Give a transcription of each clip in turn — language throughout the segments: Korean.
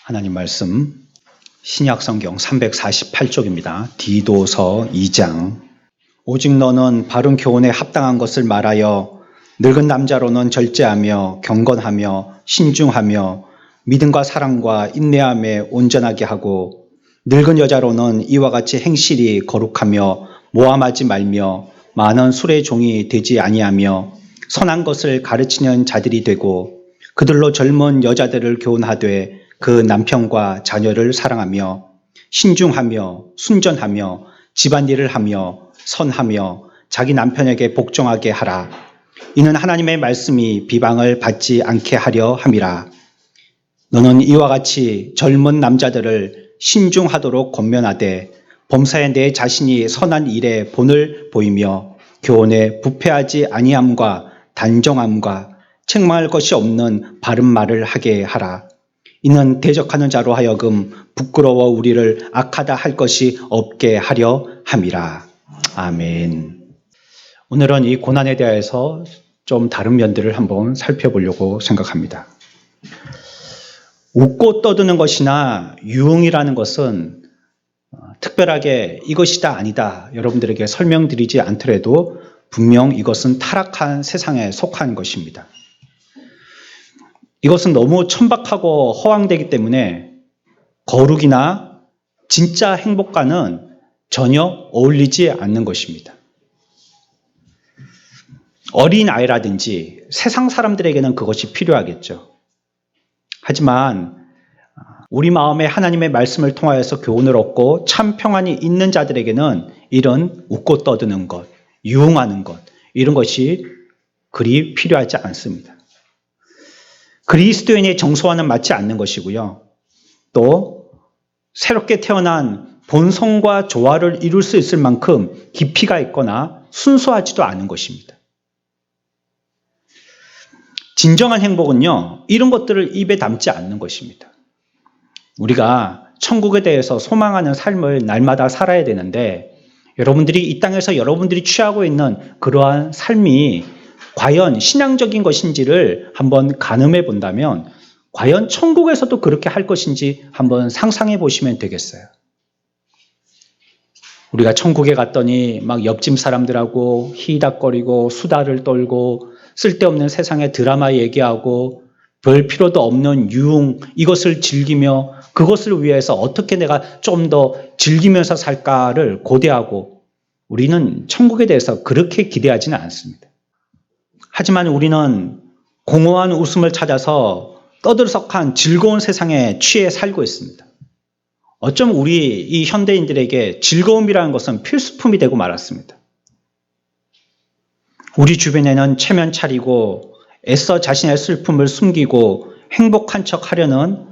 하나님 말씀 신약성경 348쪽입니다. 디도서 2장. 오직 너는 바른 교훈에 합당한 것을 말하여 늙은 남자로는 절제하며 경건하며 신중하며 믿음과 사랑과 인내함에 온전하게 하고 늙은 여자로는 이와 같이 행실이 거룩하며 모함하지 말며 많은 술의 종이 되지 아니하며 선한 것을 가르치는 자들이 되고 그들로 젊은 여자들을 교훈하되 그 남편과 자녀를 사랑하며 신중하며 순전하며 집안일을 하며 선하며 자기 남편에게 복종하게 하라. 이는 하나님의 말씀이 비방을 받지 않게 하려 함이라. 너는 이와 같이 젊은 남자들을 신중하도록 권면하되 범사에 내 자신이 선한 일에 본을 보이며 교훈에 부패하지 아니함과 단정함과 책망할 것이 없는 바른 말을 하게 하라. 이는 대적하는 자로 하여금 부끄러워 우리를 악하다 할 것이 없게 하려 함이라. 아멘. 오늘은 이 고난에 대해서 좀 다른 면들을 한번 살펴보려고 생각합니다. 웃고 떠드는 것이나 유흥이라는 것은 특별하게 이것이다 아니다 여러분들에게 설명드리지 않더라도 분명 이것은 타락한 세상에 속한 것입니다. 이것은 너무 천박하고 허황되기 때문에 거룩이나 진짜 행복과는 전혀 어울리지 않는 것입니다. 어린아이라든지 세상 사람들에게는 그것이 필요하겠죠. 하지만 우리 마음에 하나님의 말씀을 통하여서 교훈을 얻고 참 평안이 있는 자들에게는 이런 웃고 떠드는 것, 유흥하는 것, 이런 것이 그리 필요하지 않습니다. 그리스도인의 정서와는 맞지 않는 것이고요. 또 새롭게 태어난 본성과 조화를 이룰 수 있을 만큼 깊이가 있거나 순수하지도 않은 것입니다. 진정한 행복은요, 이런 것들을 입에 담지 않는 것입니다. 우리가 천국에 대해서 소망하는 삶을 날마다 살아야 되는데 여러분들이 이 땅에서 여러분들이 취하고 있는 그러한 삶이 과연 신앙적인 것인지를 한번 가늠해 본다면 과연 천국에서도 그렇게 할 것인지 한번 상상해 보시면 되겠어요. 우리가 천국에 갔더니 막 옆집 사람들하고 히덕거리고 수다를 떨고 쓸데없는 세상의 드라마 얘기하고 별 필요도 없는 유흥 이것을 즐기며 그것을 위해서 어떻게 내가 좀 더 즐기면서 살까를 고대하고 우리는 천국에 대해서 그렇게 기대하지는 않습니다. 하지만 우리는 공허한 웃음을 찾아서 떠들썩한 즐거운 세상에 취해 살고 있습니다. 어쩜 우리 이 현대인들에게 즐거움이라는 것은 필수품이 되고 말았습니다. 우리 주변에는 체면 차리고 애써 자신의 슬픔을 숨기고 행복한 척 하려는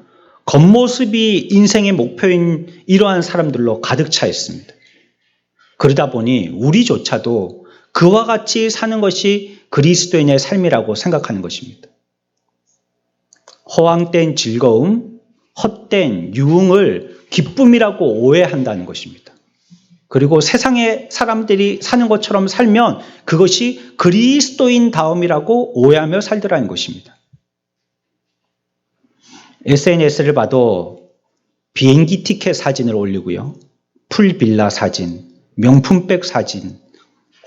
겉모습이 인생의 목표인 이러한 사람들로 가득 차 있습니다. 그러다 보니 우리조차도 그와 같이 사는 것이 그리스도인의 삶이라고 생각하는 것입니다. 허황된 즐거움, 헛된 유흥을 기쁨이라고 오해한다는 것입니다. 그리고 세상의 사람들이 사는 것처럼 살면 그것이 그리스도인다움이라고 오해하며 살더라는 것입니다. SNS를 봐도 비행기 티켓 사진을 올리고요. 풀빌라 사진, 명품백 사진,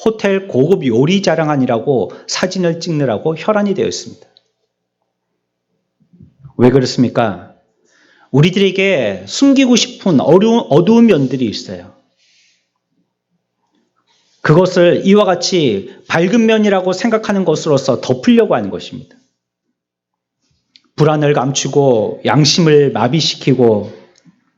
호텔 고급 요리 자랑하느라고 사진을 찍느라고 혈안이 되어 있습니다. 왜 그렇습니까? 우리들에게 숨기고 싶은 어두운 면들이 있어요. 그것을 이와 같이 밝은 면이라고 생각하는 것으로서 덮으려고 하는 것입니다. 불안을 감추고 양심을 마비시키고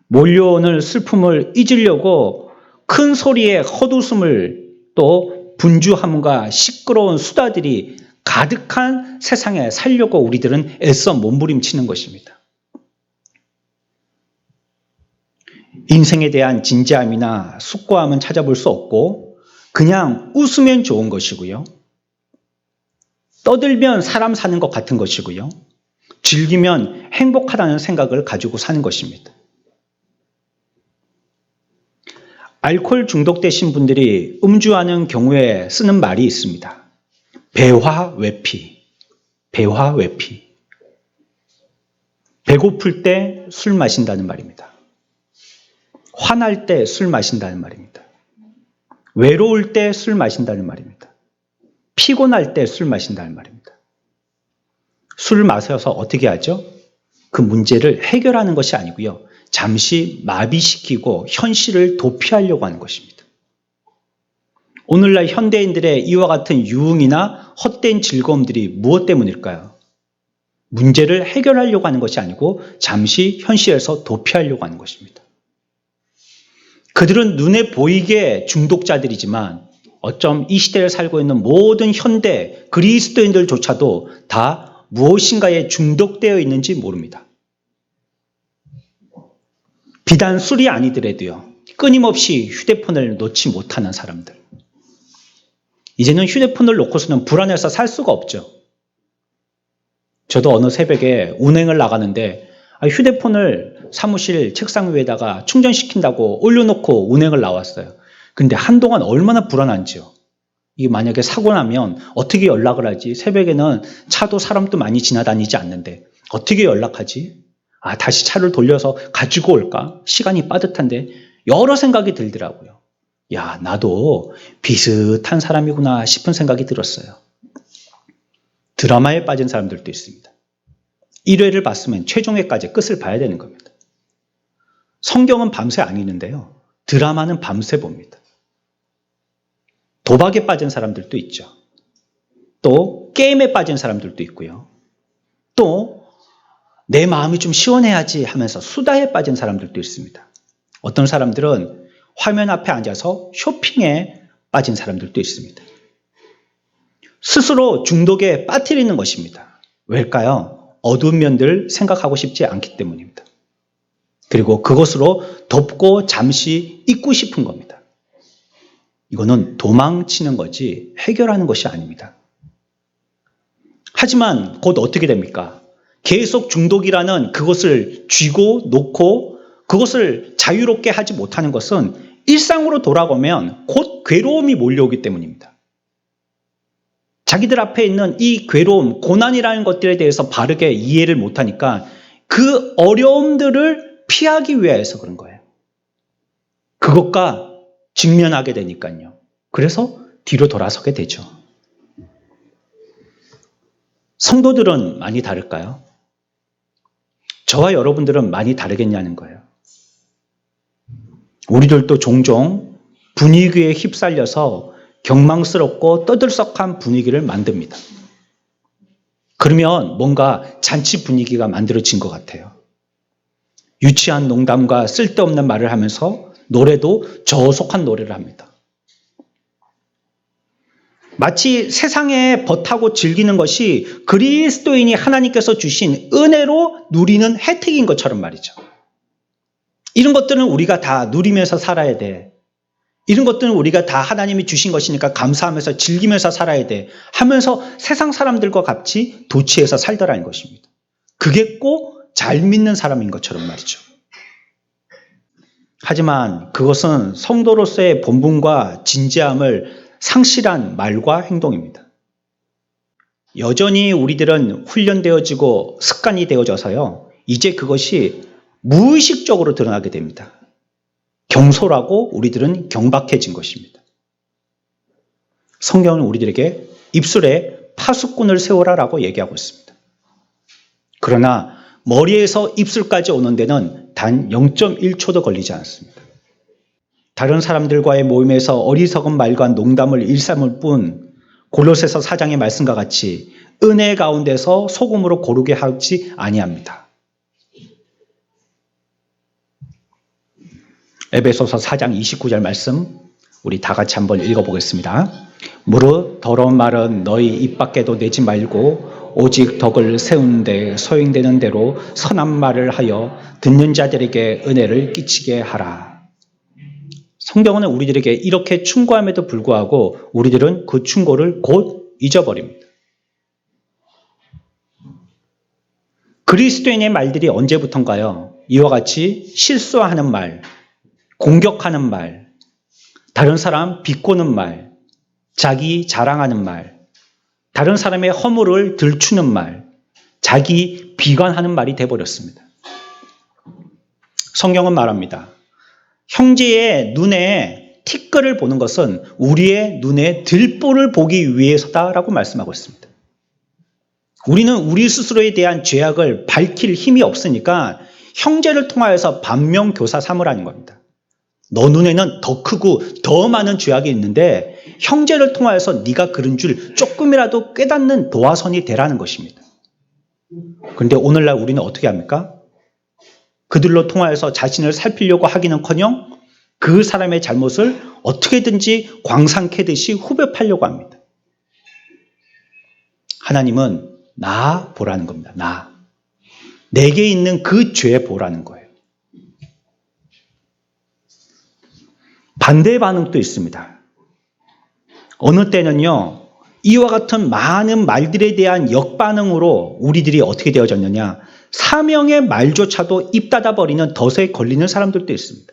몰려오는 슬픔을 잊으려고 큰 소리에 헛웃음을 또 분주함과 시끄러운 수다들이 가득한 세상에 살려고 우리들은 애써 몸부림치는 것입니다. 인생에 대한 진지함이나 숙고함은 찾아볼 수 없고 그냥 웃으면 좋은 것이고요. 떠들면 사람 사는 것 같은 것이고요. 즐기면 행복하다는 생각을 가지고 사는 것입니다. 알코올 중독되신 분들이 음주하는 경우에 쓰는 말이 있습니다. 배화외피. 배화외피. 배고플 때 술 마신다는 말입니다. 화날 때 술 마신다는 말입니다. 외로울 때 술 마신다는 말입니다. 피곤할 때 술 마신다는 말입니다. 술을 마셔서 어떻게 하죠? 그 문제를 해결하는 것이 아니고요. 잠시 마비시키고 현실을 도피하려고 하는 것입니다. 오늘날 현대인들의 이와 같은 유흥이나 헛된 즐거움들이 무엇 때문일까요? 문제를 해결하려고 하는 것이 아니고 잠시 현실에서 도피하려고 하는 것입니다. 그들은 눈에 보이게 중독자들이지만 어쩜 이 시대를 살고 있는 모든 현대 그리스도인들조차도 다 무엇인가에 중독되어 있는지 모릅니다. 비단 술이 아니더라도요. 끊임없이 휴대폰을 놓지 못하는 사람들. 이제는 휴대폰을 놓고서는 불안해서 살 수가 없죠. 저도 어느 새벽에 운행을 나가는데 휴대폰을 사무실 책상 위에다가 충전시킨다고 올려놓고 운행을 나왔어요. 근데 한동안 얼마나 불안한지요. 이게 만약에 사고 나면 어떻게 연락을 하지? 새벽에는 차도 사람도 많이 지나다니지 않는데 어떻게 연락하지? 다시 차를 돌려서 가지고 올까? 시간이 빠듯한데 여러 생각이 들더라고요. 야, 나도 비슷한 사람이구나 싶은 생각이 들었어요. 드라마에 빠진 사람들도 있습니다. 1회를 봤으면 최종회까지 끝을 봐야 되는 겁니다. 성경은 밤새 안 읽는데요. 드라마는 밤새 봅니다. 도박에 빠진 사람들도 있죠. 또 게임에 빠진 사람들도 있고요. 또 내 마음이 좀 시원해야지 하면서 수다에 빠진 사람들도 있습니다. 어떤 사람들은 화면 앞에 앉아서 쇼핑에 빠진 사람들도 있습니다. 스스로 중독에 빠뜨리는 것입니다. 왜일까요? 어두운 면들을 생각하고 싶지 않기 때문입니다. 그리고 그것으로 덮고 잠시 잊고 싶은 겁니다. 이거는 도망치는 거지 해결하는 것이 아닙니다. 하지만 곧 어떻게 됩니까? 계속 중독이라는 그것을 쥐고 놓고 그것을 자유롭게 하지 못하는 것은 일상으로 돌아오면 곧 괴로움이 몰려오기 때문입니다. 자기들 앞에 있는 이 괴로움, 고난이라는 것들에 대해서 바르게 이해를 못하니까 그 어려움들을 피하기 위해서 그런 거예요. 그것과 직면하게 되니까요. 그래서 뒤로 돌아서게 되죠. 성도들은 많이 다를까요? 저와 여러분들은 많이 다르겠냐는 거예요. 우리들도 종종 분위기에 휩쓸려서 경망스럽고 떠들썩한 분위기를 만듭니다. 그러면 뭔가 잔치 분위기가 만들어진 것 같아요. 유치한 농담과 쓸데없는 말을 하면서 노래도 저속한 노래를 합니다. 마치 세상에 벗하고 즐기는 것이 그리스도인이 하나님께서 주신 은혜로 누리는 혜택인 것처럼 말이죠. 이런 것들은 우리가 다 누리면서 살아야 돼. 이런 것들은 우리가 다 하나님이 주신 것이니까 감사하면서 즐기면서 살아야 돼. 하면서 세상 사람들과 같이 도취해서 살더라는 것입니다. 그게 꼭 잘 믿는 사람인 것처럼 말이죠. 하지만 그것은 성도로서의 본분과 진지함을 상실한 말과 행동입니다. 여전히 우리들은 훈련되어지고 습관이 되어져서요. 이제 그것이 무의식적으로 드러나게 됩니다. 경솔하고 우리들은 경박해진 것입니다. 성경은 우리들에게 입술에 파수꾼을 세워라라고 얘기하고 있습니다. 그러나 머리에서 입술까지 오는 데는 단 0.1초도 걸리지 않습니다. 다른 사람들과의 모임에서 어리석은 말과 농담을 일삼을 뿐 골로새서 4장의 말씀과 같이 은혜 가운데서 소금으로 고르게 하지 아니합니다. 에베소서 4장 29절 말씀 우리 다 같이 한번 읽어보겠습니다. 무릇 더러운 말은 너희 입 밖에도 내지 말고 오직 덕을 세우는데 소용되는 대로 선한 말을 하여 듣는 자들에게 은혜를 끼치게 하라. 성경은 우리들에게 이렇게 충고함에도 불구하고 우리들은 그 충고를 곧 잊어버립니다. 그리스도인의 말들이 언제부턴가요? 이와 같이 실수하는 말, 공격하는 말, 다른 사람 비꼬는 말, 자기 자랑하는 말, 다른 사람의 허물을 들추는 말, 자기 비관하는 말이 돼버렸습니다. 성경은 말합니다. 형제의 눈에 티끌을 보는 것은 우리의 눈에 들보를 보기 위해서다라고 말씀하고 있습니다. 우리는 우리 스스로에 대한 죄악을 밝힐 힘이 없으니까 형제를 통하여서 반면교사 삼으라는 겁니다. 너 눈에는 더 크고 더 많은 죄악이 있는데 형제를 통하여서 네가 그런 줄 조금이라도 깨닫는 도화선이 되라는 것입니다. 그런데 오늘날 우리는 어떻게 합니까? 그들로 통하여서 자신을 살피려고 하기는커녕 그 사람의 잘못을 어떻게든지 광상 캐듯이 후벼 파려고 합니다. 하나님은 나 보라는 겁니다. 나. 내게 있는 그 죄 보라는 거예요. 반대 반응도 있습니다. 어느 때는요, 이와 같은 많은 말들에 대한 역반응으로 우리들이 어떻게 되어졌느냐, 사명의 말조차도 입 닫아버리는 덫에 걸리는 사람들도 있습니다.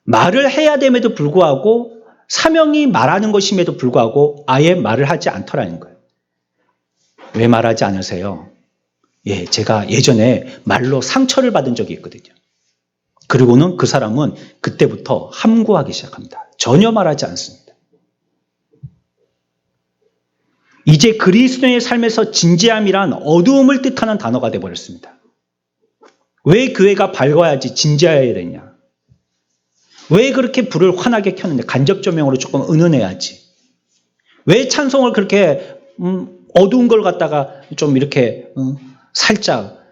말을 해야 됨에도 불구하고 사명이 말하는 것임에도 불구하고 아예 말을 하지 않더라는 거예요. 왜 말하지 않으세요? 제가 예전에 말로 상처를 받은 적이 있거든요. 그리고는 그 사람은 그때부터 함구하기 시작합니다. 전혀 말하지 않습니다. 이제 그리스도의 삶에서 진지함이란 어두움을 뜻하는 단어가 되어버렸습니다. 왜 교회가 밝아야지 진지해야 되냐? 왜 그렇게 불을 환하게 켰는데 간접 조명으로 조금 은은해야지? 왜 찬송을 그렇게 어두운 걸 갖다가 좀 이렇게 살짝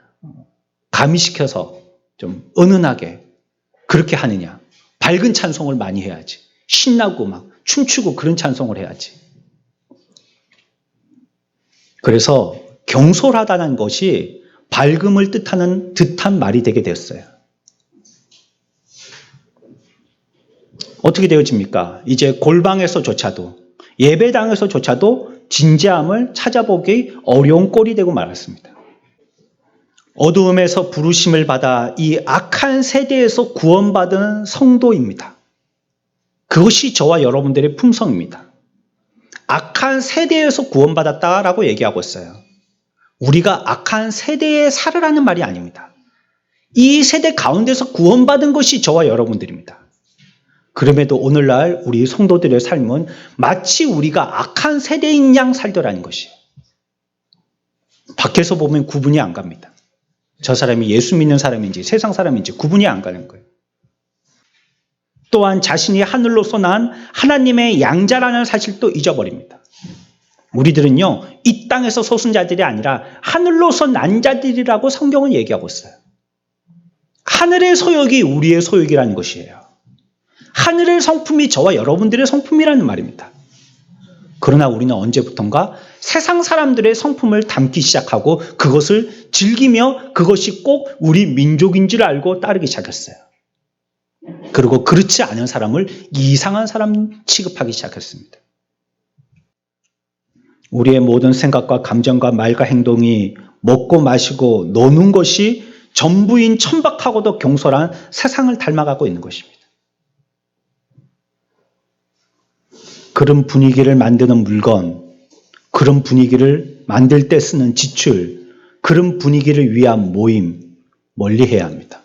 가미시켜서 좀 은은하게 그렇게 하느냐? 밝은 찬송을 많이 해야지. 신나고 막 춤추고 그런 찬송을 해야지. 그래서 경솔하다는 것이 밝음을 뜻하는 듯한 말이 되게 되었어요. 어떻게 되어집니까? 이제 골방에서조차도 예배당에서조차도 진지함을 찾아보기 어려운 꼴이 되고 말았습니다. 어두움에서 부르심을 받아 이 악한 세대에서 구원받은 성도입니다. 그것이 저와 여러분들의 품성입니다. 악한 세대에서 구원받았다라고 얘기하고 있어요. 우리가 악한 세대에 살으라는 말이 아닙니다. 이 세대 가운데서 구원받은 것이 저와 여러분들입니다. 그럼에도 오늘날 우리 성도들의 삶은 마치 우리가 악한 세대인 양 살더라는 것이에요. 밖에서 보면 구분이 안 갑니다. 저 사람이 예수 믿는 사람인지 세상 사람인지 구분이 안 가는 거예요. 또한 자신이 하늘로서 난 하나님의 양자라는 사실도 잊어버립니다. 우리들은요, 이 땅에서 솟은 자들이 아니라 하늘로서 난 자들이라고 성경은 얘기하고 있어요. 하늘의 소욕이 우리의 소욕이라는 것이에요. 하늘의 성품이 저와 여러분들의 성품이라는 말입니다. 그러나 우리는 언제부턴가 세상 사람들의 성품을 담기 시작하고 그것을 즐기며 그것이 꼭 우리 민족인 줄 알고 따르기 시작했어요. 그리고 그렇지 않은 사람을 이상한 사람 취급하기 시작했습니다. 우리의 모든 생각과 감정과 말과 행동이 먹고 마시고 노는 것이 전부인 천박하고도 경솔한 세상을 닮아가고 있는 것입니다. 그런 분위기를 만드는 물건, 그런 분위기를 만들 때 쓰는 지출, 그런 분위기를 위한 모임, 멀리해야 합니다.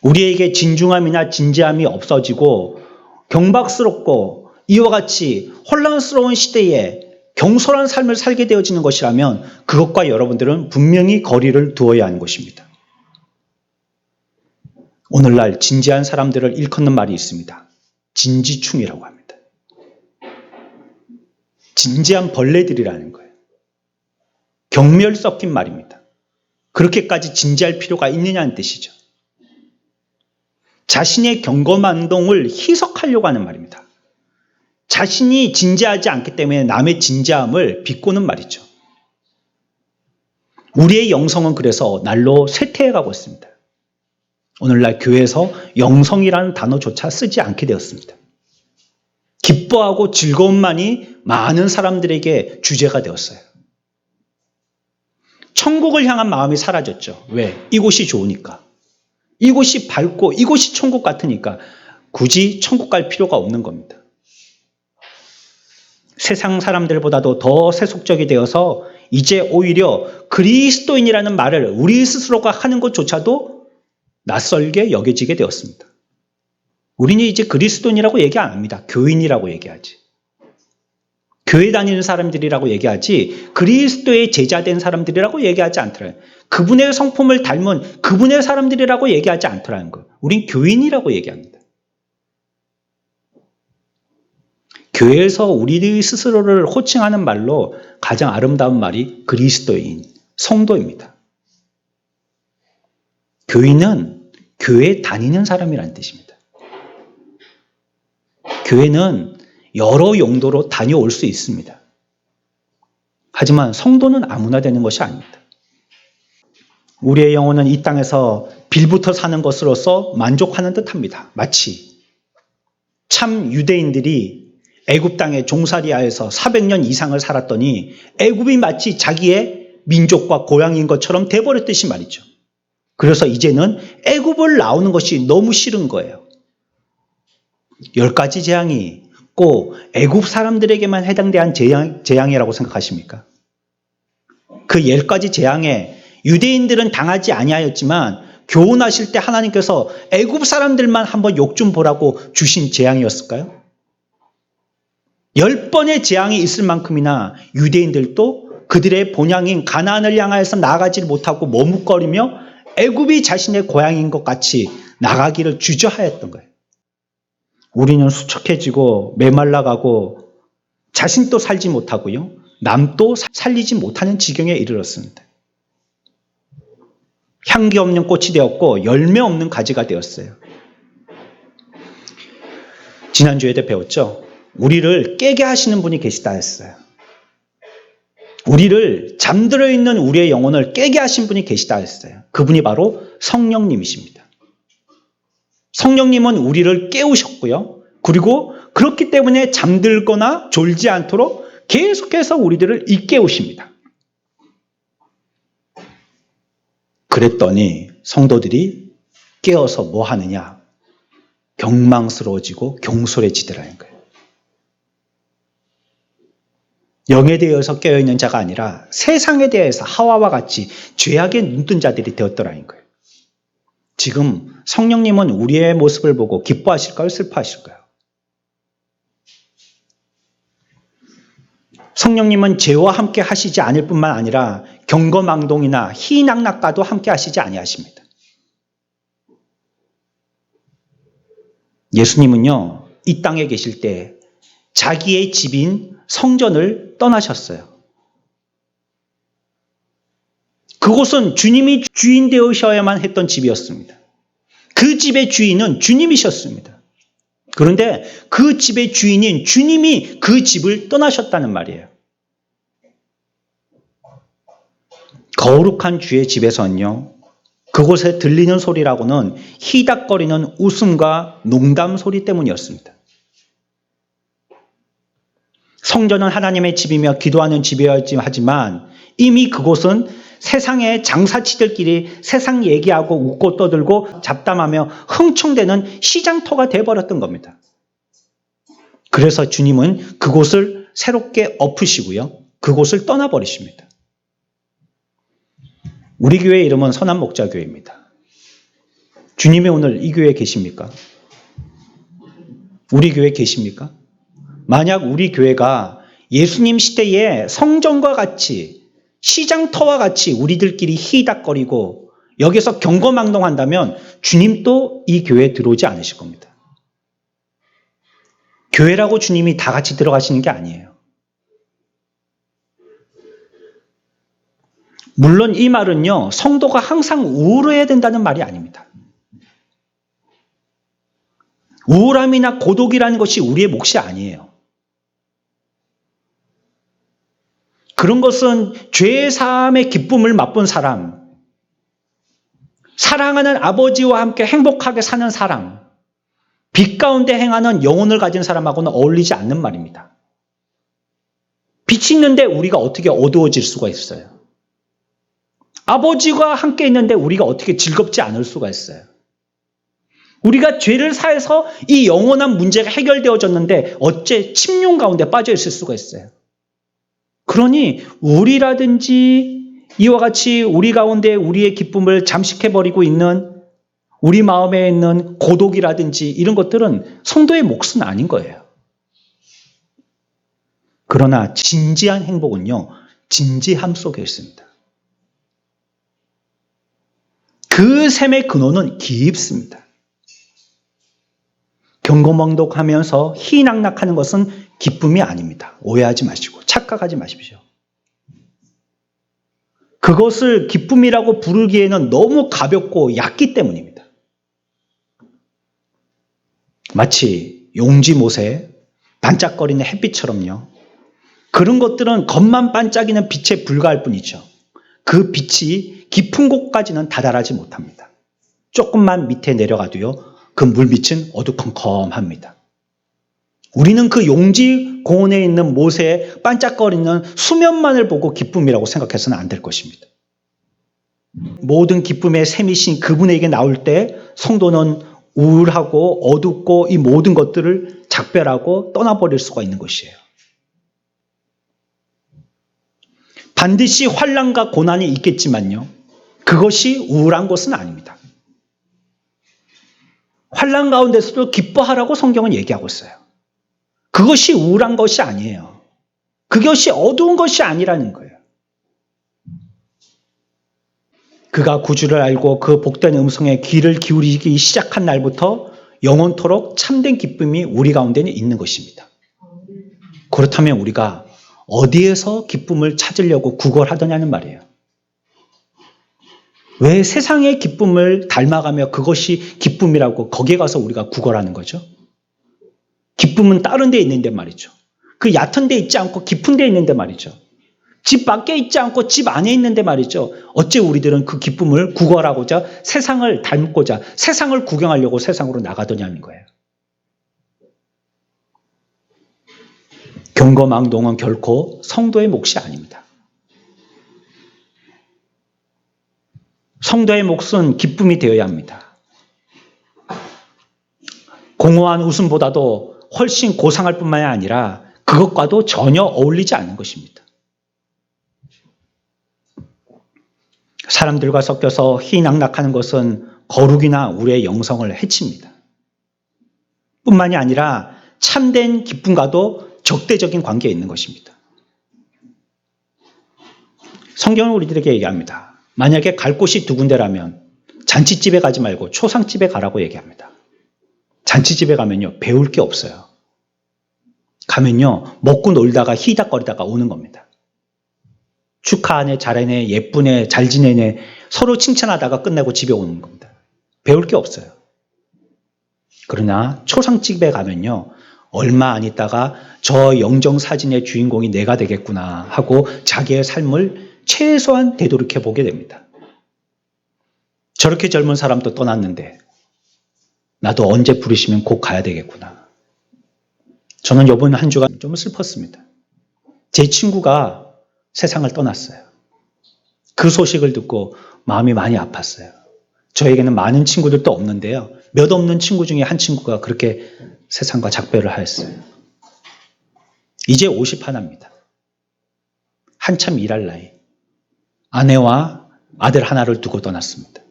우리에게 진중함이나 진지함이 없어지고 경박스럽고 이와 같이 혼란스러운 시대에 경솔한 삶을 살게 되어지는 것이라면 그것과 여러분들은 분명히 거리를 두어야 하는 것입니다. 오늘날 진지한 사람들을 일컫는 말이 있습니다. 진지충이라고 합니다. 진지한 벌레들이라는 거예요. 경멸 섞인 말입니다. 그렇게까지 진지할 필요가 있느냐는 뜻이죠. 자신의 경거만동을 희석하려고 하는 말입니다. 자신이 진지하지 않기 때문에 남의 진지함을 비꼬는 말이죠. 우리의 영성은 그래서 날로 쇠퇴해가고 있습니다. 오늘날 교회에서 영성이라는 단어조차 쓰지 않게 되었습니다. 기뻐하고 즐거움만이 많은 사람들에게 주제가 되었어요. 천국을 향한 마음이 사라졌죠. 왜? 이곳이 좋으니까. 이곳이 밝고 이곳이 천국 같으니까 굳이 천국 갈 필요가 없는 겁니다. 세상 사람들보다도 더 세속적이 되어서 이제 오히려 그리스도인이라는 말을 우리 스스로가 하는 것조차도 낯설게 여겨지게 되었습니다. 우리는 이제 그리스도인이라고 얘기 안 합니다. 교인이라고 얘기하지. 교회 다니는 사람들이라고 얘기하지 그리스도의 제자된 사람들이라고 얘기하지 않더라고요. 그분의 성품을 닮은 그분의 사람들이라고 얘기하지 않더라는 거예요. 우린 교인이라고 얘기합니다. 교회에서 우리 스스로를 호칭하는 말로 가장 아름다운 말이 그리스도인, 성도입니다. 교인은 교회에 다니는 사람이라는 뜻입니다. 교회는 여러 용도로 다녀올 수 있습니다. 하지만 성도는 아무나 되는 것이 아닙니다. 우리의 영혼은 이 땅에서 빌부터 사는 것으로서 만족하는 듯합니다. 마치 참 유대인들이 애굽 땅의 종살이하에서 400년 이상을 살았더니 애굽이 마치 자기의 민족과 고향인 것처럼 돼버렸듯이 말이죠. 그래서 이제는 애굽을 나오는 것이 너무 싫은 거예요. 10가지 재앙이 꼭 애굽 사람들에게만 해당된 재앙이라고 생각하십니까? 그 10가지 재앙에 유대인들은 당하지 아니하였지만 교훈하실 때 하나님께서 애굽 사람들만 한번 욕 좀 보라고 주신 재앙이었을까요? 10번의 재앙이 있을 만큼이나 유대인들도 그들의 본향인 가나안을 향하여서 나아가지 못하고 머뭇거리며 애굽이 자신의 고향인 것 같이 나가기를 주저하였던 거예요. 우리는 수척해지고 메말라가고 자신도 살지 못하고요. 남도 살리지 못하는 지경에 이르렀습니다. 향기 없는 꽃이 되었고 열매 없는 가지가 되었어요. 지난주에도 배웠죠. 우리를 깨게 하시는 분이 계시다 했어요. 우리를 잠들어 있는 우리의 영혼을 깨게 하신 분이 계시다 했어요. 그분이 바로 성령님이십니다. 성령님은 우리를 깨우셨고요. 그리고 그렇기 때문에 잠들거나 졸지 않도록 계속해서 우리들을 일깨우십니다. 그랬더니 성도들이 깨어서 뭐 하느냐? 경망스러워지고 경솔해지더라는 거예요. 영에 대해서 깨어있는 자가 아니라 세상에 대해서 하와와 같이 죄악에 눈뜬 자들이 되었더라는 거예요. 지금 성령님은 우리의 모습을 보고 기뻐하실까요? 슬퍼하실까요? 성령님은 죄와 함께 하시지 않을 뿐만 아니라 경거망동이나 희낙낙과도 함께 하시지 아니하십니다. 예수님은요, 이 땅에 계실 때 자기의 집인 성전을 떠나셨어요. 그곳은 주님이 주인 되셔야만 했던 집이었습니다. 그 집의 주인은 주님이셨습니다. 그런데 그 집의 주인인 주님이 그 집을 떠나셨다는 말이에요. 거룩한 주의 집에서는요, 그곳에 들리는 소리라고는 희닥거리는 웃음과 농담 소리 때문이었습니다. 성전은 하나님의 집이며 기도하는 집이어야지 하지만 이미 그곳은 세상의 장사치들끼리 세상 얘기하고 웃고 떠들고 잡담하며 흥청대는 시장터가 돼버렸던 겁니다. 그래서 주님은 그곳을 새롭게 엎으시고요. 그곳을 떠나버리십니다. 우리 교회 이름은 선한목자교회입니다. 주님이 오늘 이 교회에 계십니까? 우리 교회에 계십니까? 만약 우리 교회가 예수님 시대의 성전과 같이 시장터와 같이 우리들끼리 희닥거리고 여기서 경거망동한다면 주님도 이 교회에 들어오지 않으실 겁니다. 교회라고 주님이 다 같이 들어가시는 게 아니에요. 물론 이 말은요, 성도가 항상 우울해야 된다는 말이 아닙니다. 우울함이나 고독이라는 것이 우리의 몫이 아니에요. 그런 것은 죄의 사함의 기쁨을 맛본 사람, 사랑하는 아버지와 함께 행복하게 사는 사람, 빛 가운데 행하는 영혼을 가진 사람하고는 어울리지 않는 말입니다. 빛이 있는데 우리가 어떻게 어두워질 수가 있어요? 아버지와 함께 있는데 우리가 어떻게 즐겁지 않을 수가 있어요? 우리가 죄를 사해서 이 영원한 문제가 해결되어졌는데 어째 침륜 가운데 빠져 있을 수가 있어요? 그러니 우리라든지 이와 같이 우리 가운데 우리의 기쁨을 잠식해버리고 있는 우리 마음에 있는 고독이라든지 이런 것들은 성도의 몫은 아닌 거예요. 그러나 진지한 행복은요, 진지함 속에 있습니다. 그 샘의 근원은 깊습니다. 경거망독하면서 희낙낙하는 것은 기쁨이 아닙니다. 오해하지 마시고 착각하지 마십시오. 그것을 기쁨이라고 부르기에는 너무 가볍고 얕기 때문입니다. 마치 용지못에 반짝거리는 햇빛처럼요. 그런 것들은 겉만 반짝이는 빛에 불과할 뿐이죠. 그 빛이 깊은 곳까지는 다다르지 못합니다. 조금만 밑에 내려가도요, 그 물빛은 어두컴컴합니다. 우리는 그 용지 공원에 있는 못에 반짝거리는 수면만을 보고 기쁨이라고 생각해서는 안 될 것입니다. 모든 기쁨의 샘이신 그분에게 나올 때 성도는 우울하고 어둡고 이 모든 것들을 작별하고 떠나버릴 수가 있는 것이에요. 반드시 환난과 고난이 있겠지만요, 그것이 우울한 것은 아닙니다. 환난 가운데서도 기뻐하라고 성경은 얘기하고 있어요. 그것이 우울한 것이 아니에요. 그것이 어두운 것이 아니라는 거예요. 그가 구주를 알고 그 복된 음성에 귀를 기울이기 시작한 날부터 영원토록 참된 기쁨이 우리 가운데는 있는 것입니다. 그렇다면 우리가 어디에서 기쁨을 찾으려고 구걸하더냐는 말이에요. 왜 세상의 기쁨을 닮아가며 그것이 기쁨이라고 거기에 가서 우리가 구걸하는 거죠? 기쁨은 다른 데 있는데 말이죠. 그 얕은 데 있지 않고 깊은 데 있는데 말이죠. 집 밖에 있지 않고 집 안에 있는데 말이죠. 어째 우리들은 그 기쁨을 구걸하고자 세상을 닮고자 세상을 구경하려고 세상으로 나가더냐는 거예요. 경거망동은 결코 성도의 몫이 아닙니다. 성도의 몫은 기쁨이 되어야 합니다. 공허한 웃음보다도 훨씬 고상할 뿐만이 아니라 그것과도 전혀 어울리지 않는 것입니다. 사람들과 섞여서 희낙낙하는 것은 거룩이나 우리의 영성을 해칩니다. 뿐만이 아니라 참된 기쁨과도 적대적인 관계에 있는 것입니다. 성경은 우리들에게 얘기합니다. 만약에 갈 곳이 두 군데라면 잔치집에 가지 말고 초상집에 가라고 얘기합니다. 잔치집에 가면요, 배울 게 없어요. 가면요, 먹고 놀다가 희닥거리다가 오는 겁니다. 축하하네, 잘하네, 예쁘네, 잘 지내네, 서로 칭찬하다가 끝내고 집에 오는 겁니다. 배울 게 없어요. 그러나 초상집에 가면요, 얼마 안 있다가 저 영정사진의 주인공이 내가 되겠구나 하고 자기의 삶을 최소한 되돌이켜 보게 됩니다. 저렇게 젊은 사람도 떠났는데 나도 언제 부르시면 곧 가야 되겠구나. 저는 이번 한 주가 좀 슬펐습니다. 제 친구가 세상을 떠났어요. 그 소식을 듣고 마음이 많이 아팠어요. 저에게는 많은 친구들도 없는데요. 몇 없는 친구 중에 한 친구가 그렇게 세상과 작별을 하였어요. 이제 51입니다. 한참 일할 나이. 아내와 아들 하나를 두고 떠났습니다.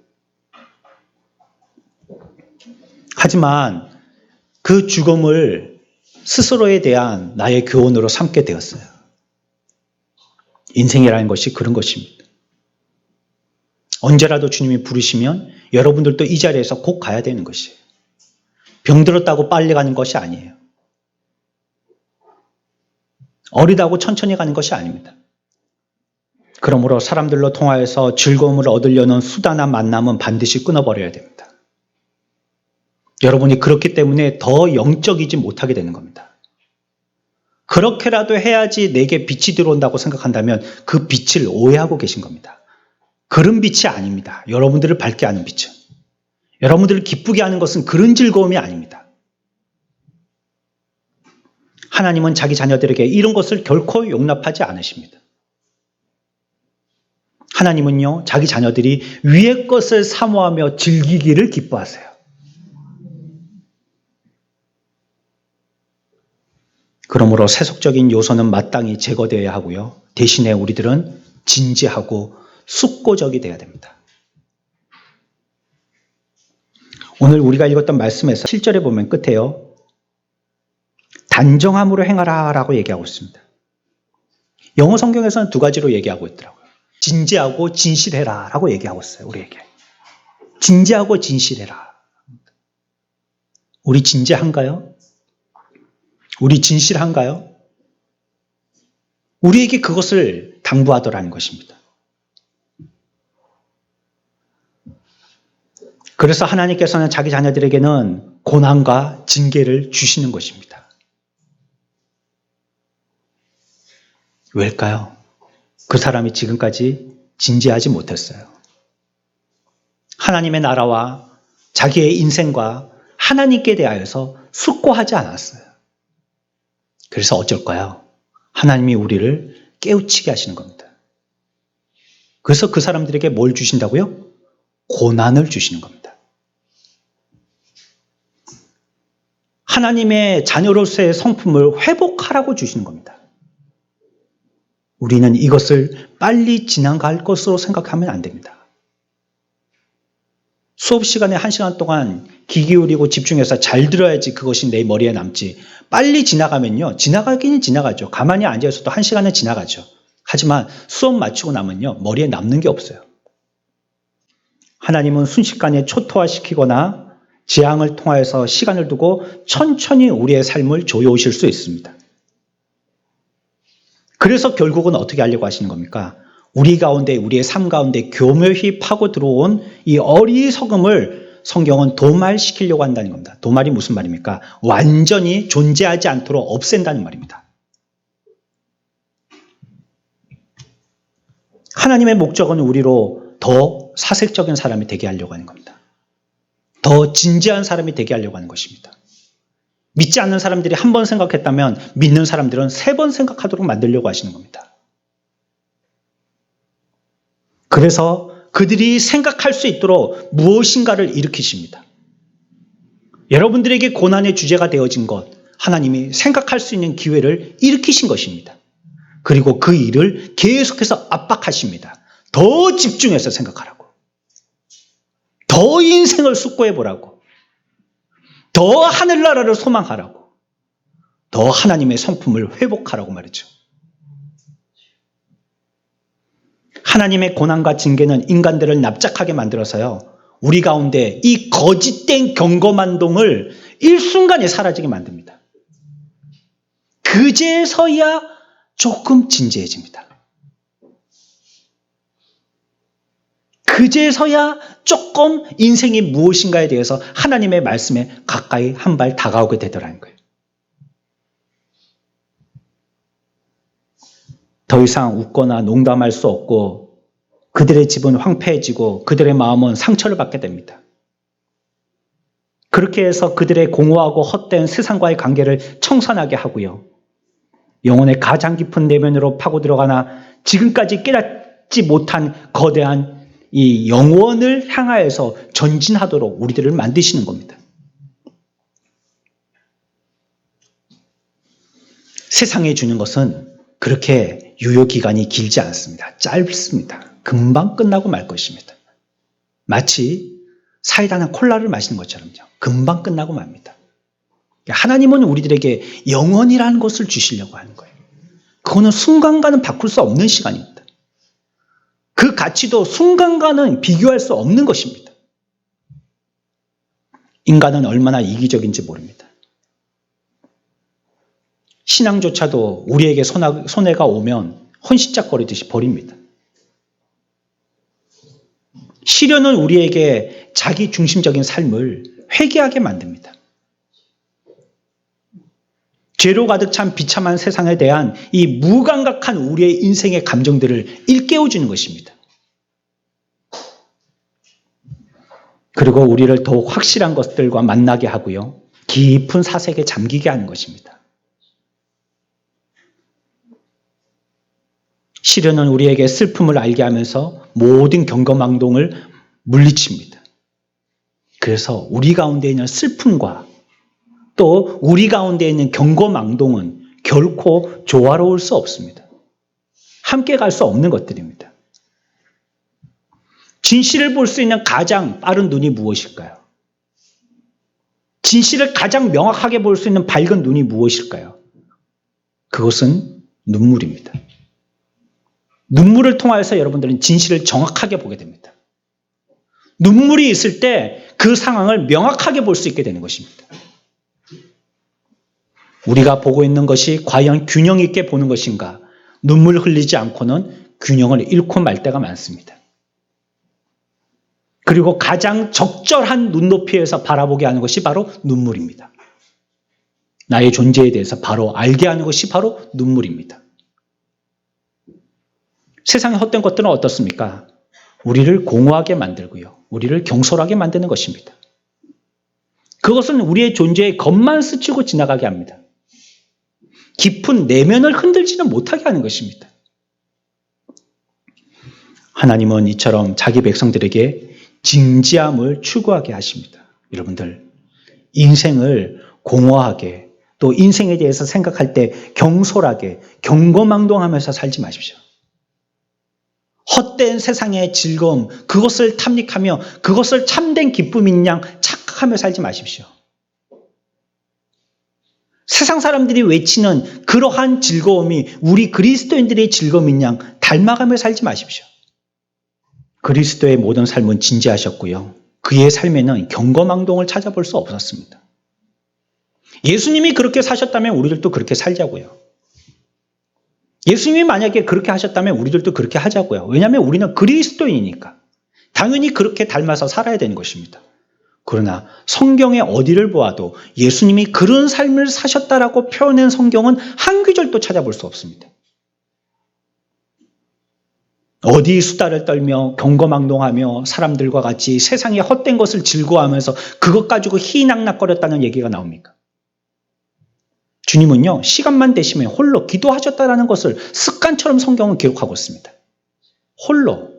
하지만 그 죽음을 스스로에 대한 나의 교훈으로 삼게 되었어요. 인생이라는 것이 그런 것입니다. 언제라도 주님이 부르시면 여러분들도 이 자리에서 곧 가야 되는 것이에요. 병들었다고 빨리 가는 것이 아니에요. 어리다고 천천히 가는 것이 아닙니다. 그러므로 사람들로 통하여서 즐거움을 얻으려는 수단한 만남은 반드시 끊어버려야 됩니다. 여러분이 그렇기 때문에 더 영적이지 못하게 되는 겁니다. 그렇게라도 해야지 내게 빛이 들어온다고 생각한다면 그 빛을 오해하고 계신 겁니다. 그런 빛이 아닙니다. 여러분들을 밝게 하는 빛은. 여러분들을 기쁘게 하는 것은 그런 즐거움이 아닙니다. 하나님은 자기 자녀들에게 이런 것을 결코 용납하지 않으십니다. 하나님은요, 자기 자녀들이 위의 것을 사모하며 즐기기를 기뻐하세요. 그러므로 세속적인 요소는 마땅히 제거되어야 하고요. 대신에 우리들은 진지하고 숙고적이 되어야 됩니다. 오늘 우리가 읽었던 말씀에서 7절에 보면 끝에요. 단정함으로 행하라 라고 얘기하고 있습니다. 영어 성경에서는 두 가지로 얘기하고 있더라고요. 진지하고 진실해라 라고 얘기하고 있어요. 우리에게. 진지하고 진실해라. 우리 진지한가요? 우리 진실한가요? 우리에게 그것을 당부하더라는 것입니다. 그래서 하나님께서는 자기 자녀들에게는 고난과 징계를 주시는 것입니다. 왜일까요? 그 사람이 지금까지 진지하지 못했어요. 하나님의 나라와 자기의 인생과 하나님께 대하여서 숙고하지 않았어요. 그래서 어쩔까요? 하나님이 우리를 깨우치게 하시는 겁니다. 그래서 그 사람들에게 뭘 주신다고요? 고난을 주시는 겁니다. 하나님의 자녀로서의 성품을 회복하라고 주시는 겁니다. 우리는 이것을 빨리 지나갈 것으로 생각하면 안 됩니다. 수업 시간에 1시간 동안 귀 기울이고 집중해서 잘 들어야지 그것이 내 머리에 남지. 빨리 지나가면요. 지나가기는 지나가죠. 가만히 앉아있어도 1시간은 지나가죠. 하지만 수업 마치고 나면요. 머리에 남는 게 없어요. 하나님은 순식간에 초토화시키거나 재앙을 통하여서 시간을 두고 천천히 우리의 삶을 조여오실 수 있습니다. 그래서 결국은 어떻게 하려고 하시는 겁니까? 우리 가운데, 우리의 삶 가운데 교묘히 파고 들어온 이 어리석음을 성경은 도말시키려고 한다는 겁니다. 도말이 무슨 말입니까? 완전히 존재하지 않도록 없앤다는 말입니다. 하나님의 목적은 우리로 더 사색적인 사람이 되게 하려고 하는 겁니다. 더 진지한 사람이 되게 하려고 하는 것입니다. 믿지 않는 사람들이 한 번 생각했다면 믿는 사람들은 3번 생각하도록 만들려고 하시는 겁니다. 그래서 그들이 생각할 수 있도록 무엇인가를 일으키십니다. 여러분들에게 고난의 주제가 되어진 것, 하나님이 생각할 수 있는 기회를 일으키신 것입니다. 그리고 그 일을 계속해서 압박하십니다. 더 집중해서 생각하라고. 더 인생을 숙고해보라고. 더 하늘나라를 소망하라고. 더 하나님의 성품을 회복하라고 말이죠. 하나님의 고난과 징계는 인간들을 납작하게 만들어서요. 우리 가운데 이 거짓된 경거만동을 일순간에 사라지게 만듭니다. 그제서야 조금 진지해집니다. 그제서야 조금 인생이 무엇인가에 대해서 하나님의 말씀에 가까이 한 발 다가오게 되더라는 거예요. 더 이상 웃거나 농담할 수 없고 그들의 집은 황폐해지고 그들의 마음은 상처를 받게 됩니다. 그렇게 해서 그들의 공허하고 헛된 세상과의 관계를 청산하게 하고요. 영혼의 가장 깊은 내면으로 파고 들어가나 지금까지 깨닫지 못한 거대한 이 영원을 향하여서 전진하도록 우리들을 만드시는 겁니다. 세상에 주는 것은 그렇게 유효기간이 길지 않습니다. 짧습니다. 금방 끝나고 말 것입니다. 마치 사이다나 콜라를 마시는 것처럼요. 금방 끝나고 맙니다. 하나님은 우리들에게 영원이라는 것을 주시려고 하는 거예요. 그거는 순간과는 바꿀 수 없는 시간입니다. 그 가치도 순간과는 비교할 수 없는 것입니다. 인간은 얼마나 이기적인지 모릅니다. 신앙조차도 우리에게 손해가 오면 헌신짝거리듯이 버립니다. 시련은 우리에게 자기 중심적인 삶을 회개하게 만듭니다. 죄로 가득 찬 비참한 세상에 대한 이 무감각한 우리의 인생의 감정들을 일깨워주는 것입니다. 그리고 우리를 더욱 확실한 것들과 만나게 하고요. 깊은 사색에 잠기게 하는 것입니다. 시련은 우리에게 슬픔을 알게 하면서 모든 경거망동을 물리칩니다. 그래서 우리 가운데 있는 슬픔과 또 우리 가운데 있는 경거망동은 결코 조화로울 수 없습니다. 함께 갈 수 없는 것들입니다. 진실을 볼 수 있는 가장 빠른 눈이 무엇일까요? 진실을 가장 명확하게 볼 수 있는 밝은 눈이 무엇일까요? 그것은 눈물입니다. 눈물을 통하여서 여러분들은 진실을 정확하게 보게 됩니다. 눈물이 있을 때 그 상황을 명확하게 볼 수 있게 되는 것입니다. 우리가 보고 있는 것이 과연 균형 있게 보는 것인가? 눈물 흘리지 않고는 균형을 잃고 말 때가 많습니다. 그리고 가장 적절한 눈높이에서 바라보게 하는 것이 바로 눈물입니다. 나의 존재에 대해서 바로 알게 하는 것이 바로 눈물입니다. 세상의 헛된 것들은 어떻습니까? 우리를 공허하게 만들고요. 우리를 경솔하게 만드는 것입니다. 그것은 우리의 존재에 겉만 스치고 지나가게 합니다. 깊은 내면을 흔들지는 못하게 하는 것입니다. 하나님은 이처럼 자기 백성들에게 진지함을 추구하게 하십니다. 여러분들, 인생을 공허하게 또 인생에 대해서 생각할 때 경솔하게 경거망동하면서 살지 마십시오. 헛된 세상의 즐거움, 그것을 탐닉하며 그것을 참된 기쁨인 양 착각하며 살지 마십시오. 세상 사람들이 외치는 그러한 즐거움이 우리 그리스도인들의 즐거움인 양 닮아가며 살지 마십시오. 그리스도의 모든 삶은 진지하셨고요. 그의 삶에는 경거망동을 찾아볼 수 없었습니다. 예수님이 그렇게 사셨다면 우리들도 그렇게 살자고요. 예수님이 만약에 그렇게 하셨다면 우리들도 그렇게 하자고요. 왜냐하면 우리는 그리스도인이니까. 당연히 그렇게 닮아서 살아야 되는 것입니다. 그러나 성경의 어디를 보아도 예수님이 그런 삶을 사셨다라고 표현한 성경은 한 구절도 찾아볼 수 없습니다. 어디 수다를 떨며 경거망동하며 사람들과 같이 세상의 헛된 것을 즐거워하면서 그것 가지고 희낙낙거렸다는 얘기가 나옵니까? 주님은요, 시간만 되시면 홀로 기도하셨다라는 것을 습관처럼 성경은 기록하고 있습니다. 홀로.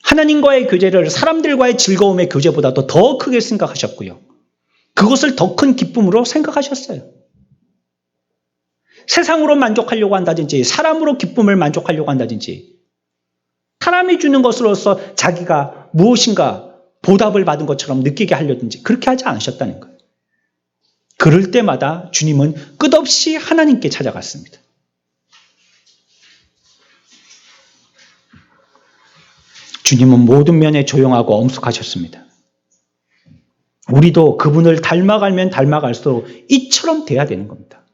하나님과의 교제를 사람들과의 즐거움의 교제보다도 더 크게 생각하셨고요. 그것을 더 큰 기쁨으로 생각하셨어요. 세상으로 만족하려고 한다든지 사람으로 기쁨을 만족하려고 한다든지 사람이 주는 것으로서 자기가 무엇인가 보답을 받은 것처럼 느끼게 하려든지 그렇게 하지 않으셨다는 거예요. 그럴 때마다 주님은 끝없이 하나님께 찾아갔습니다. 주님은 모든 면에 조용하고 엄숙하셨습니다. 우리도 그분을 닮아가면 닮아갈수록 이처럼 돼야 되는 겁니다.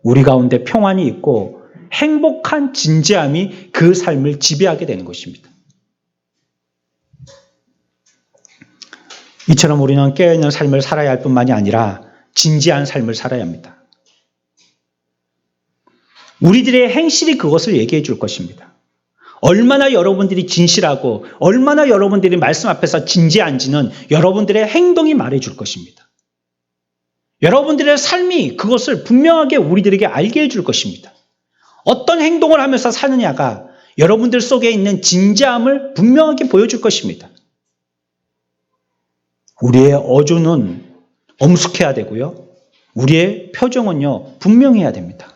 우리 가운데 평안이 있고 행복한 진지함이 그 삶을 지배하게 되는 것입니다. 이처럼 우리는 깨어있는 삶을 살아야 할 뿐만이 아니라 진지한 삶을 살아야 합니다. 우리들의 행실이 그것을 얘기해 줄 것입니다. 얼마나 여러분들이 진실하고 얼마나 여러분들이 말씀 앞에서 진지한지는 여러분들의 행동이 말해 줄 것입니다. 여러분들의 삶이 그것을 분명하게 우리들에게 알게 해줄 것입니다. 어떤 행동을 하면서 사느냐가 여러분들 속에 있는 진지함을 분명하게 보여줄 것입니다. 우리의 어조는 엄숙해야 되고요. 우리의 표정은요, 분명해야 됩니다.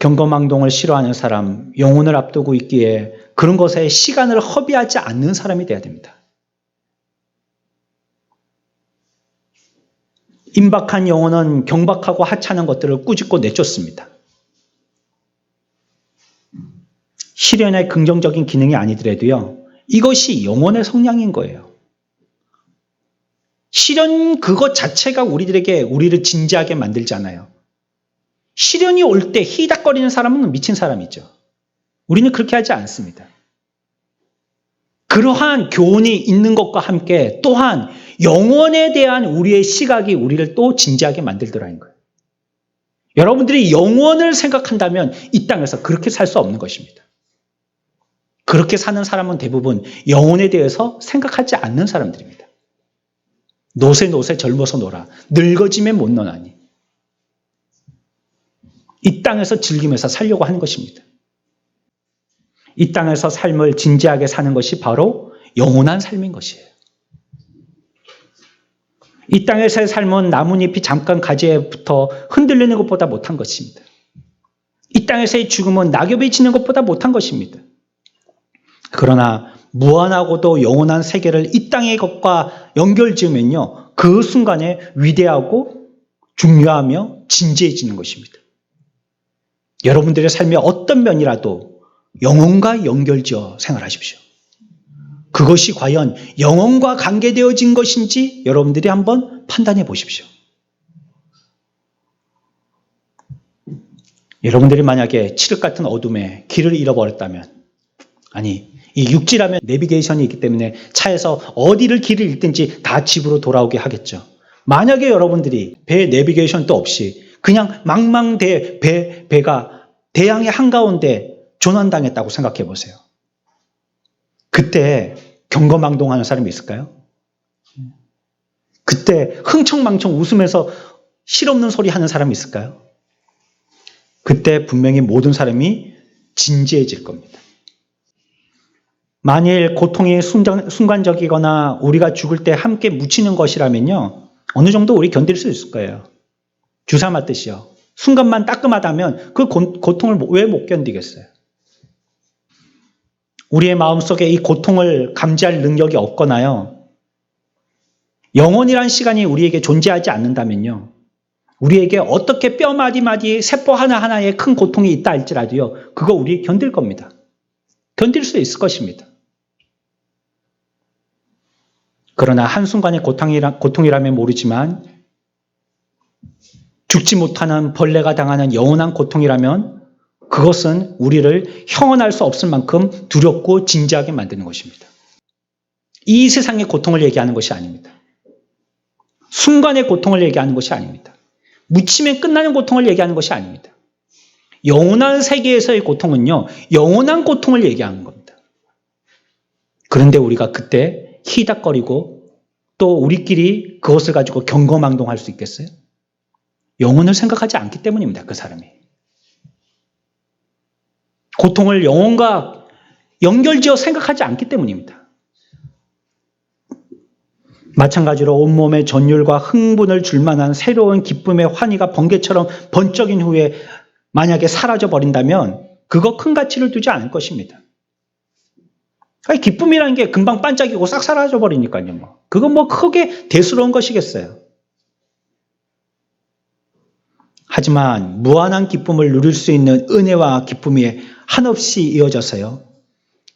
경거망동을 싫어하는 사람, 영혼을 앞두고 있기에 그런 것에 시간을 허비하지 않는 사람이 되어야 됩니다. 임박한 영혼은 경박하고 하찮은 것들을 꾸짖고 내쫓습니다. 시련의 긍정적인 기능이 아니더라도요, 이것이 영혼의 성향인 거예요. 시련 그것 자체가 우리를 진지하게 만들잖아요. 시련이 올 때 히닥거리는 사람은 미친 사람이죠. 우리는 그렇게 하지 않습니다. 그러한 교훈이 있는 것과 함께 또한 영혼에 대한 우리의 시각이 우리를 또 진지하게 만들더라는 거예요. 여러분들이 영혼을 생각한다면 이 땅에서 그렇게 살 수 없는 것입니다. 그렇게 사는 사람은 대부분 영혼에 대해서 생각하지 않는 사람들입니다. 노세 젊어서 놀아 늙어지면 못 노나니. 이 땅에서 즐기면서 살려고 하는 것입니다. 이 땅에서 삶을 진지하게 사는 것이 바로 영원한 삶인 것이에요. 이 땅에서의 삶은 나뭇잎이 잠깐 가지에부터 흔들리는 것보다 못한 것입니다. 이 땅에서의 죽음은 낙엽이 지는 것보다 못한 것입니다. 그러나 무한하고도 영원한 세계를 이 땅의 것과 연결지으면요, 그 순간에 위대하고 중요하며 진지해지는 것입니다. 여러분들의 삶의 어떤 면이라도 영혼과 연결지어 생활하십시오. 그것이 과연 영혼과 관계되어진 것인지 여러분들이 한번 판단해 보십시오. 여러분들이 만약에 칠흑 같은 어둠에 길을 잃어버렸다면, 아니, 이 육지라면 내비게이션이 있기 때문에 차에서 어디를 길을 잃든지 다 집으로 돌아오게 하겠죠. 만약에 여러분들이 배에 내비게이션도 없이 그냥 배가 대양의 한가운데 조난당했다고 생각해 보세요. 그때 경거망동하는 사람이 있을까요? 그때 흥청망청 웃으면서 실없는 소리 하는 사람이 있을까요? 그때 분명히 모든 사람이 진지해질 겁니다. 만일 고통이 순간적이거나 우리가 죽을 때 함께 묻히는 것이라면요, 어느 정도 우리 견딜 수 있을 거예요. 주사 맞듯이요. 순간만 따끔하다면 그 고통을 왜 못 견디겠어요? 우리의 마음속에 이 고통을 감지할 능력이 없거나요, 영혼이란 시간이 우리에게 존재하지 않는다면요, 우리에게 어떻게 뼈 마디마디 세포 하나하나에 큰 고통이 있다 할지라도요, 그거 우리 견딜 겁니다. 견딜 수 있을 것입니다. 그러나 한순간의 고통이라면 모르지만 죽지 못하는 벌레가 당하는 영원한 고통이라면 그것은 우리를 형언할 수 없을 만큼 두렵고 진지하게 만드는 것입니다. 이 세상의 고통을 얘기하는 것이 아닙니다. 순간의 고통을 얘기하는 것이 아닙니다. 묻히면 끝나는 고통을 얘기하는 것이 아닙니다. 영원한 세계에서의 고통은요, 영원한 고통을 얘기하는 겁니다. 그런데 우리가 그때 희닥거리고 또 우리끼리 그것을 가지고 경거망동할 수 있겠어요? 영혼을 생각하지 않기 때문입니다. 그 사람이. 고통을 영혼과 연결지어 생각하지 않기 때문입니다. 마찬가지로 온몸에 전율과 흥분을 줄 만한 새로운 기쁨의 환희가 번개처럼 번쩍인 후에 만약에 사라져버린다면 그거 큰 가치를 두지 않을 것입니다. 기쁨이라는 게 금방 반짝이고 싹 사라져버리니까요. 그건 뭐 크게 대수로운 것이겠어요. 하지만 무한한 기쁨을 누릴 수 있는 은혜와 기쁨이 한없이 이어져서요,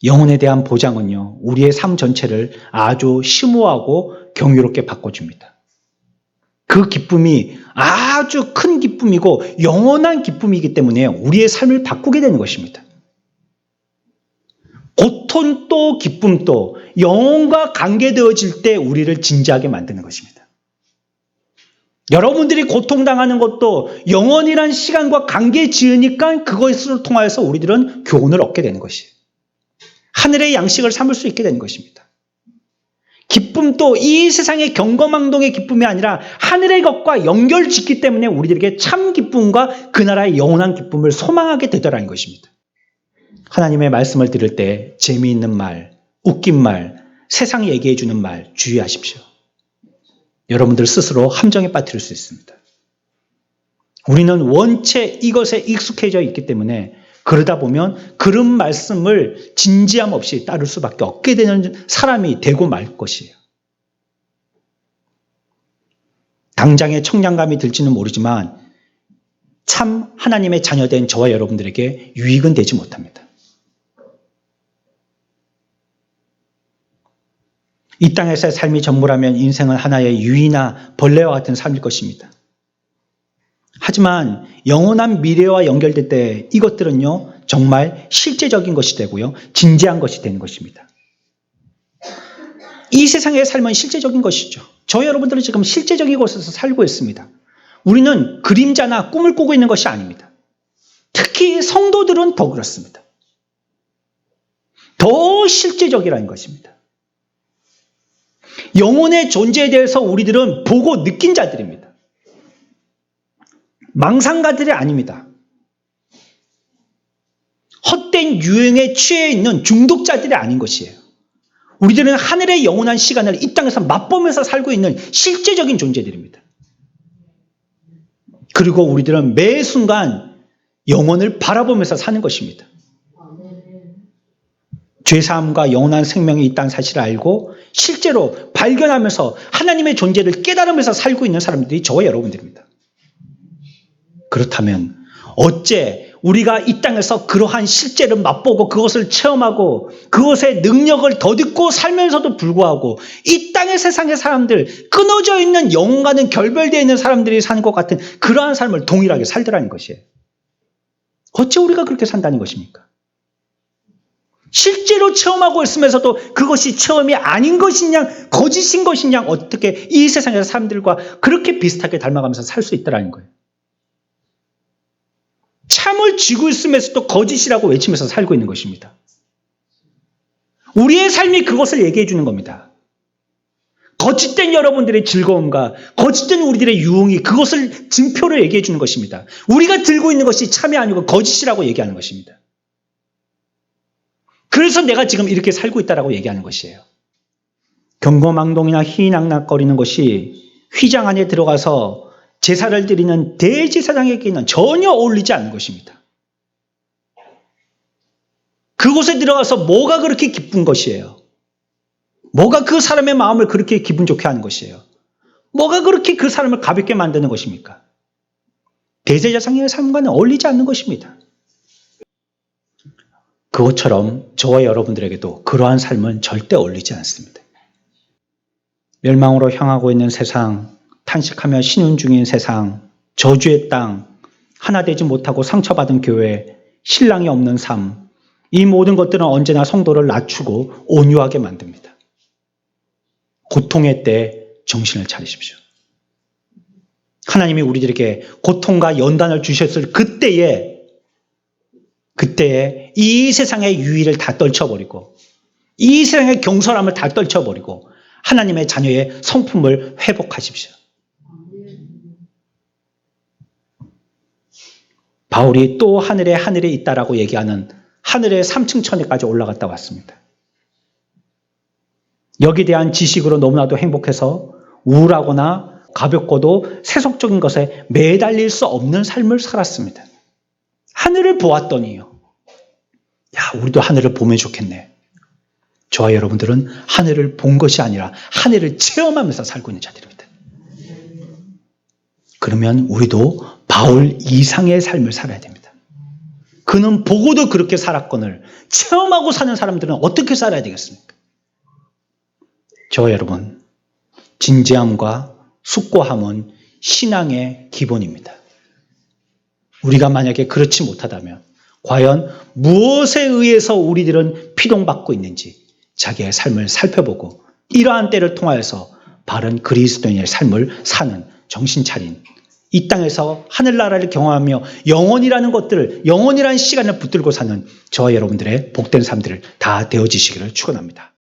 영혼에 대한 보장은요, 우리의 삶 전체를 아주 심오하고 경이롭게 바꿔줍니다. 그 기쁨이 아주 큰 기쁨이고 영원한 기쁨이기 때문에 우리의 삶을 바꾸게 되는 것입니다. 고통도 기쁨도 영혼과 관계되어질 때 우리를 진지하게 만드는 것입니다. 여러분들이 고통당하는 것도 영원이란 시간과 관계 지으니까 그것을 통해서 우리들은 교훈을 얻게 되는 것이에요. 하늘의 양식을 삼을 수 있게 되는 것입니다. 기쁨도 이 세상의 경거망동의 기쁨이 아니라 하늘의 것과 연결짓기 때문에 우리들에게 참 기쁨과 그 나라의 영원한 기쁨을 소망하게 되더라는 것입니다. 하나님의 말씀을 들을 때 재미있는 말, 웃긴 말, 세상이 얘기해 주는 말 주의하십시오. 여러분들 스스로 함정에 빠뜨릴 수 있습니다. 우리는 원체 이것에 익숙해져 있기 때문에 그러다 보면 그런 말씀을 진지함 없이 따를 수밖에 없게 되는 사람이 되고 말 것이에요. 당장의 청량감이 들지는 모르지만 참 하나님의 자녀된 저와 여러분들에게 유익은 되지 못합니다. 이 땅에서의 삶이 전부라면 인생은 하나의 유이나 벌레와 같은 삶일 것입니다. 하지만 영원한 미래와 연결될 때 이것들은요, 정말 실제적인 것이 되고요, 진지한 것이 되는 것입니다. 이 세상의 삶은 실제적인 것이죠. 저 여러분들은 지금 실제적인 곳에서 살고 있습니다. 우리는 그림자나 꿈을 꾸고 있는 것이 아닙니다. 특히 성도들은 더 그렇습니다. 더 실제적이라는 것입니다. 영혼의 존재에 대해서 우리들은 보고 느낀 자들입니다. 망상가들이 아닙니다. 헛된 유행에 취해 있는 중독자들이 아닌 것이에요. 우리들은 하늘의 영원한 시간을 이 땅에서 맛보면서 살고 있는 실제적인 존재들입니다. 그리고 우리들은 매 순간 영혼을 바라보면서 사는 것입니다. 죄사함과 영원한 생명이 있다는 사실을 알고 실제로 발견하면서 하나님의 존재를 깨달으면서 살고 있는 사람들이 저와 여러분들입니다. 그렇다면 어째 우리가 이 땅에서 그러한 실제를 맛보고 그것을 체험하고 그것의 능력을 덧입고 살면서도 불구하고 이 땅의 세상의 사람들, 끊어져 있는 영혼과는 결별되어 있는 사람들이 사는 것 같은 그러한 삶을 동일하게 살더라는 것이에요. 어째 우리가 그렇게 산다는 것입니까? 실제로 체험하고 있으면서도 그것이 체험이 아닌 것이냐 거짓인 것이냐 어떻게 이 세상의 사람들과 그렇게 비슷하게 닮아가면서 살 수 있다는 거예요. 참을 쥐고 있으면서도 거짓이라고 외치면서 살고 있는 것입니다. 우리의 삶이 그것을 얘기해 주는 겁니다. 거짓된 여러분들의 즐거움과 거짓된 우리들의 유흥이 그것을 증표로 얘기해 주는 것입니다. 우리가 들고 있는 것이 참이 아니고 거짓이라고 얘기하는 것입니다. 그래서 내가 지금 이렇게 살고 있다라고 얘기하는 것이에요. 경거망동이나 희낙낙거리는 것이 휘장 안에 들어가서 제사를 드리는 대제사장에게는 전혀 어울리지 않는 것입니다. 그곳에 들어가서 뭐가 그렇게 기쁜 것이에요? 뭐가 그 사람의 마음을 그렇게 기분 좋게 하는 것이에요? 뭐가 그렇게 그 사람을 가볍게 만드는 것입니까? 대제사장의 삶과는 어울리지 않는 것입니다. 그것처럼 저와 여러분들에게도 그러한 삶은 절대 어울리지 않습니다. 멸망으로 향하고 있는 세상, 탄식하며 신음 중인 세상, 저주의 땅, 하나 되지 못하고 상처받은 교회, 신랑이 없는 삶, 이 모든 것들은 언제나 성도를 낮추고 온유하게 만듭니다. 고통의 때 정신을 차리십시오. 하나님이 우리들에게 고통과 연단을 주셨을 그때에 이 세상의 유의를 다 떨쳐버리고 이 세상의 경솔함을 다 떨쳐버리고 하나님의 자녀의 성품을 회복하십시오. 바울이 또 하늘에 있다라고 얘기하는 하늘의 3층 천에까지 올라갔다 왔습니다. 여기에 대한 지식으로 너무나도 행복해서 우울하거나 가볍고도 세속적인 것에 매달릴 수 없는 삶을 살았습니다. 하늘을 보았더니요. 야, 우리도 하늘을 보면 좋겠네. 저와 여러분들은 하늘을 본 것이 아니라 하늘을 체험하면서 살고 있는 자들입니다. 그러면 우리도 바울 이상의 삶을 살아야 됩니다. 그는 보고도 그렇게 살았거늘 체험하고 사는 사람들은 어떻게 살아야 되겠습니까? 저와 여러분, 진지함과 숙고함은 신앙의 기본입니다. 우리가 만약에 그렇지 못하다면 과연 무엇에 의해서 우리들은 피동받고 있는지 자기의 삶을 살펴보고 이러한 때를 통하여서 바른 그리스도인의 삶을 사는 정신 차린 이 땅에서 하늘나라를 경험하며 영원이라는 것들을 영원이라는 시간을 붙들고 사는 저와 여러분들의 복된 삶들을 다 되어지시기를 축원합니다.